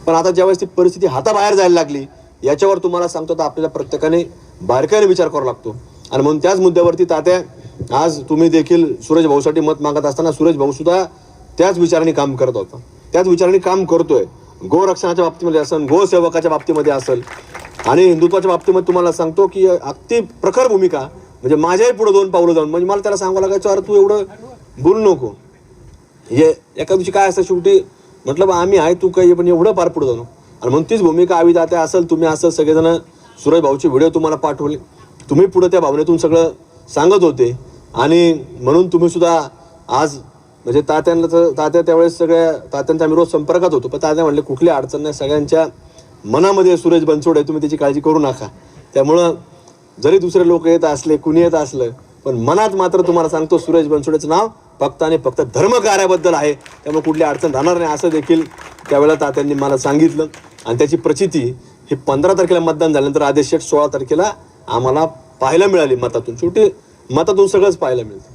पण आता ज्यावेळेस ती परिस्थिती हाताबाहेर जायला लागली, याच्यावर तुम्हाला सांगतो तर आपल्याला प्रत्येकाने बारकाईने विचार करावा लागतो. आणि म्हणून त्याच मुद्द्यावरती तात्या, आज तुम्ही देखील सूरज भाऊसाठी मत मागत असताना सूरज भाऊ सुद्धा त्याच विचाराने काम करत होता, त्याच विचाराने काम करतोय. गोरक्षणाच्या बाबतीमध्ये असेल, गोसेवकाच्या बाबतीमध्ये असेल आणि हिंदुत्वाच्या बाबतीमध्ये तुम्हाला सांगतो की अगदी प्रखर भूमिका, म्हणजे माझ्याही पुढे 2 पावलं जाऊन, म्हणजे मला त्याला सांगावं लागायचं, अरे तू एवढं बोलू नको, हे एका दिवशी काय असतं शेवटी म्हटलं आम्ही आहे, तू काही, पण एवढं पार पुढे जाणं. आणि म्हणून तीच भूमिका आवी तात्या असेल, तुम्ही असेल, सगळेजण सूरज भाऊचे व्हिडिओ तुम्हाला पाठवले, तुम्ही पुढे त्या भावनेतून सगळं सांगत होते. आणि म्हणून तुम्ही सुद्धा आज म्हणजे तात्या त्यावेळेस सगळ्या तात्यांचा आम्ही रोज संपर्कात होतो, पण तात्या म्हणले कुठली अडचण नाही, सगळ्यांच्या मनामध्ये सूरज बनसोडे, तुम्ही त्याची काळजी करू नका. त्यामुळं जरी दुसरे लोक येत असले, कुणी येत असलं, पण मनात मात्र तुम्हाला सांगतो सूरज बनसोडेचं नाव फक्त आणि फक्त धर्मकार्याबद्दल आहे, त्यामुळे कुठली अडचण राहणार नाही असं देखील त्यावेळेला तात्यांनी मला सांगितलं. आणि त्याची प्रचिती ही 15 तारखेला मतदान झाल्यानंतर आदेश 16 तारखेला आम्हाला पाहायला मिळाली मतातून. शेवटी मतातून सगळंच पाहायला मिळतं.